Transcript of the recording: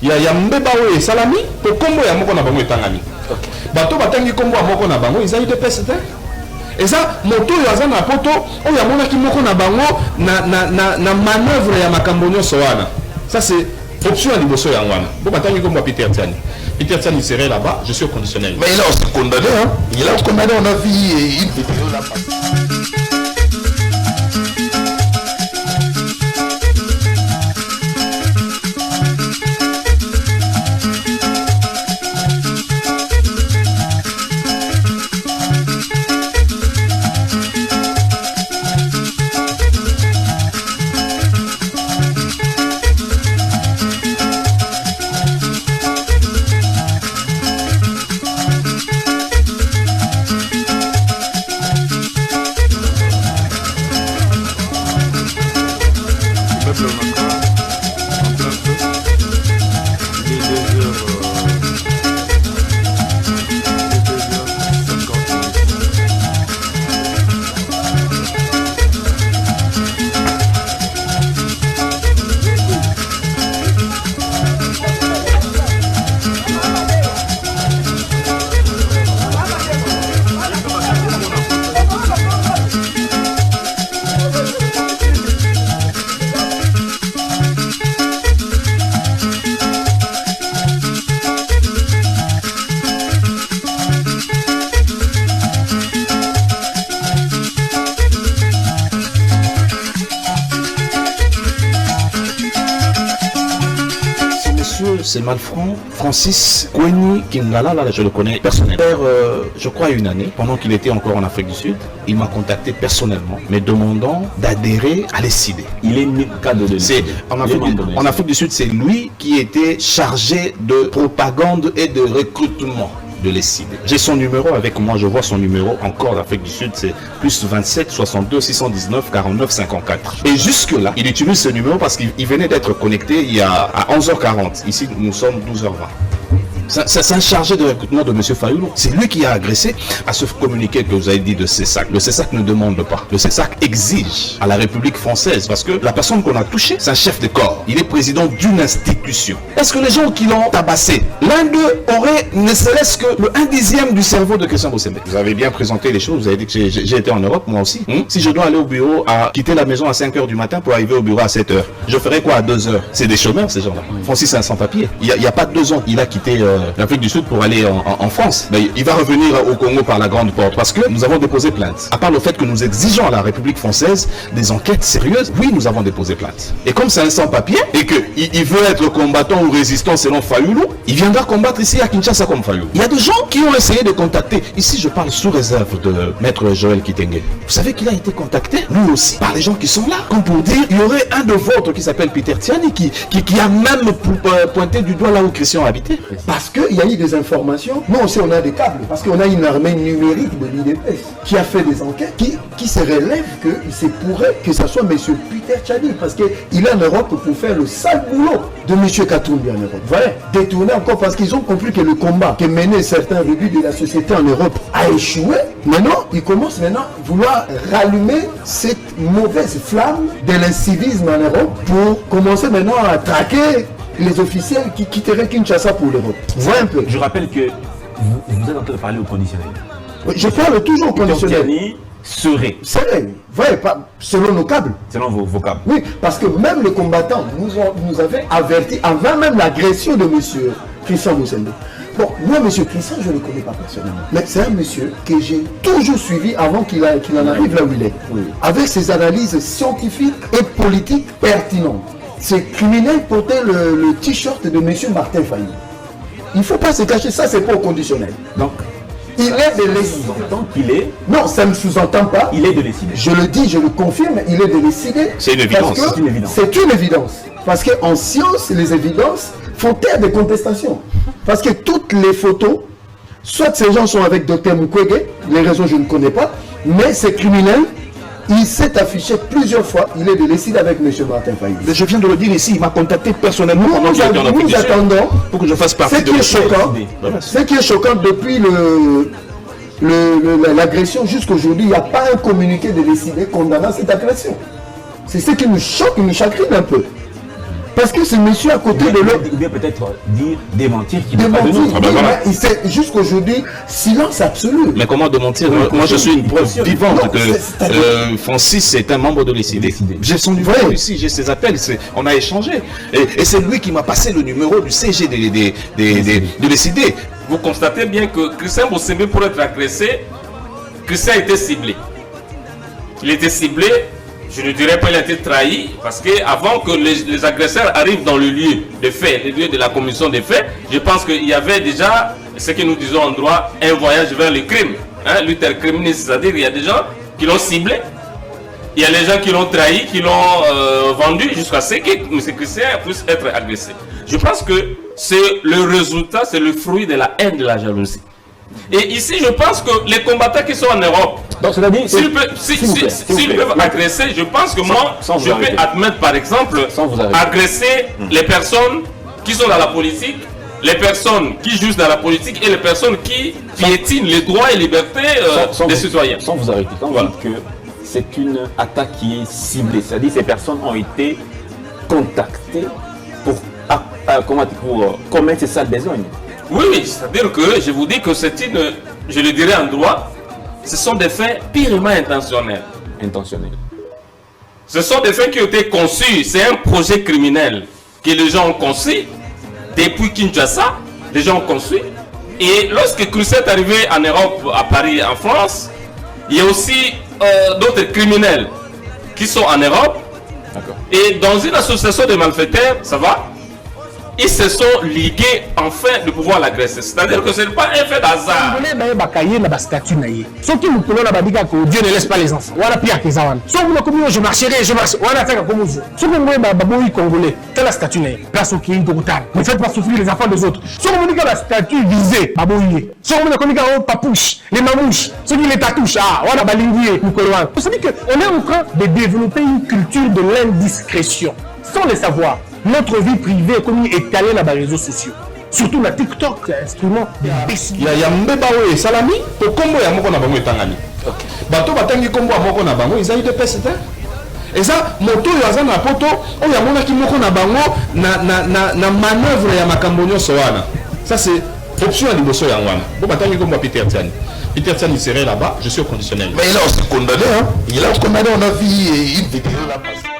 Il y a Mbeba et Salami, pour combo ya moko na bango etangami. Bato batangi combo ya moko na bango, ils ont eu des PCT. Et ça, moto yaza na poto, o ya mona ki moko na bango na manœuvre ya makambonyo soana. Ça c'est option à liboso ya wana. Bon batangi combo ya Peter Tiani. Peter Tiani serait là-bas, je suis au conditionnel. Mais il a aussi condamné, hein. Il a condamné, on a vu une vidéo là. C'est Malfranc, Francis Koueni Kingala, là je le connais personnellement. Je crois une année, pendant qu'il était encore en Afrique du Sud, il m'a contacté personnellement, me demandant d'adhérer à l'ESID. Il est mis cadre de l'ESID. En Afrique du Sud, c'est lui qui était chargé de propagande et de recrutement de l'ESID. J'ai son numéro avec moi, je vois son numéro encore d'Afrique du Sud, c'est plus 27 62 619 49 54. Et jusque là, il utilise ce numéro parce qu'il venait d'être connecté il y a à 11h40. Ici, nous sommes 12h20. C'est un chargé de recrutement de M. Fayoulou. C'est lui qui a agressé à ce communiqué que vous avez dit de CESAC. Le CESAC ne demande pas. Le CESAC exige à la République française parce que la personne qu'on a touchée, c'est un chef de corps. Il est président d'une institution. Est-ce que les gens qui l'ont tabassé, l'un d'eux aurait ne serait-ce que le 1/10 du cerveau de Christian Bossembe? Vous avez bien présenté les choses. Vous avez dit que j'ai été en Europe, moi aussi. Si je dois aller au bureau, quitter la maison à 5h du matin pour arriver au bureau à 7h, je ferai quoi à 2h? C'est des chômeurs, ces gens-là. Francis, c'est un sans-papier. Il n'y a pas 2 ans, il a quitté l'Afrique du Sud pour aller en France. Mais il va revenir au Congo par la grande porte parce que nous avons déposé plainte. À part le fait que nous exigeons à la République française des enquêtes sérieuses, oui, nous avons déposé plainte. Et comme c'est un sans-papier et qu'il veut être combattant ou résistant selon Fayoulou, il viendra combattre ici à Kinshasa comme Fayoulou. Il y a des gens qui ont essayé de contacter. Ici, je parle sous réserve de Maître Joël Kitenge. Vous savez qu'il a été contacté, lui aussi, par les gens qui sont là. Comme pour dire, il y aurait un de vôtres qui s'appelle Peter Tiani qui a même pointé du doigt là où Christian habitait. Parce qu'il y a eu des informations. Nous aussi, on a des câbles. Parce qu'on a une armée numérique de l'IDPS qui a fait des enquêtes, qui se relève qu'il se pourrait que ce soit M. Peter Tiani. Parce qu'il est en Europe pour faire le sale boulot de M. Katumbi en Europe. Voilà. Détourner encore parce qu'ils ont compris que le combat que menaient certains réduits de la société en Europe a échoué. Maintenant, ils commencent à vouloir rallumer cette mauvaise flamme de l'incivisme en Europe pour commencer maintenant à traquer les officiels qui quitteraient Kinshasa pour l'Europe. Voilà un peu. Je rappelle que vous êtes en train de parler au conditionnel. Oui, je parle toujours au conditionnel. Serait. Ouais, pas selon nos câbles. Selon vos câbles. Oui, parce que même le combattant nous avait averti avant même l'agression de M. Christian Bossembe. Bon, moi, M. Christian, je ne le connais pas personnellement. Mais c'est un monsieur que j'ai toujours suivi avant qu'il en arrive là où il est. Oui. Avec ses analyses scientifiques et politiques pertinentes. Ces criminels portaient le t-shirt de M. Martin Fayoulou. Il ne faut pas se cacher, ça c'est pas au conditionnel. Donc, il est de l'ESID. Qu'il est. Non, ça ne sous-entend pas. Il est de l'ESID. Je le dis, je le confirme, il est de l'ESID. C'est une évidence. C'est une évidence. Parce qu'en science, les évidences font taire des contestations. Parce que toutes les photos, soit ces gens sont avec Dr Mukwege, les raisons je ne connais pas, mais ces criminels, il s'est affiché plusieurs fois, il est de l'ESID avec M. Martin Fayoulou. Je viens de le dire ici, il m'a contacté personnellement. Nous attendons pour que je fasse partie de ce qui est choquant depuis l'agression jusqu'aujourd'hui, il n'y a pas un communiqué de l'ESID condamnant cette agression. C'est ce qui nous choque, nous chagrine un peu. Parce que ce monsieur à côté de l'autre. Ou bien peut-être dire démentir qu'il n'est pas de nous. Il sait jusqu'aujourd'hui silence absolu. Mais comment démentir? Moi, je suis une preuve vivante que Francis est un membre de l'ECD. J'ai son numéro ici, j'ai ses appels, on a échangé. Et c'est lui qui m'a passé le numéro du CG de l'ECD. Vous constatez bien que Christian Bossembe, pour être agressé, Christian a été ciblé. Il était ciblé, je ne dirais pas qu'il a été trahi, parce qu'avant que les agresseurs arrivent dans le lieu de fait, le lieu de la commission des faits, je pense qu'il y avait déjà, ce que nous disons en droit, un voyage vers le crime. Luther criminel, c'est-à-dire qu'il y a des gens qui l'ont ciblé, il y a les gens qui l'ont trahi, qui l'ont vendu jusqu'à ce que M. Christian puisse être agressé. Je pense que c'est le résultat, c'est le fruit de la haine, de la jalousie. Et ici, je pense que les combattants qui sont en Europe, s'ils peuvent agresser, je pense que moi, je peux admettre par exemple, agresser les personnes qui sont dans la politique, les personnes qui jugent dans la politique et les personnes qui piétinent les droits et libertés des citoyens. Sans vous arrêter, quand vous dites que c'est une attaque qui est ciblée, c'est-à-dire que ces personnes ont été contactées pour commettre ces sales besognes. Oui, c'est-à-dire que je vous dis que c'est je le dirais en droit, ce sont des faits purement intentionnels. Ce sont des faits qui ont été conçus, c'est un projet criminel que les gens ont conçu depuis Kinshasa, les gens ont conçu. Et lorsque Christian est arrivé en Europe, à Paris, en France, il y a aussi d'autres criminels qui sont en Europe. Et dans une association de malfaiteurs, ça va, ils se sont ligués afin de pouvoir l'agresser. C'est-à-dire que ce n'est pas un fait d'hasard. Dieu ne laisse pas les enfants. Je marcherai. Quelle la statue n'est place au Kéi Total. Ne faites pas souffrir les enfants des autres. Si on dit que la statue visée, si on dit que papouche, les mamouches, ceux qui les tatouchent, on a balingué, vous savez qu'on est en train de développer une culture de l'indiscrétion. Sans le savoir, notre vie privée est comme étalée dans les réseaux sociaux. Surtout la TikTok, c'est un instrument d'imbécile. Il y a mbeba oyo salami to kombo ya moko na bango etangani. Bato batangi kombo ya moko na bango ils ont eu des pestes. Et ça moto yo azana poto oyo amona ki moko na bango na manœuvre ya makambo nyonso wana. Ça c'est option ya liboso ya wana. Bo batangi kombo ya Peter Tiani. Peter Tiani serait là-bas, je suis au conditionnel. Mais il a aussi condamné, hein. Il a condamné, on a vu une vidéo là-bas.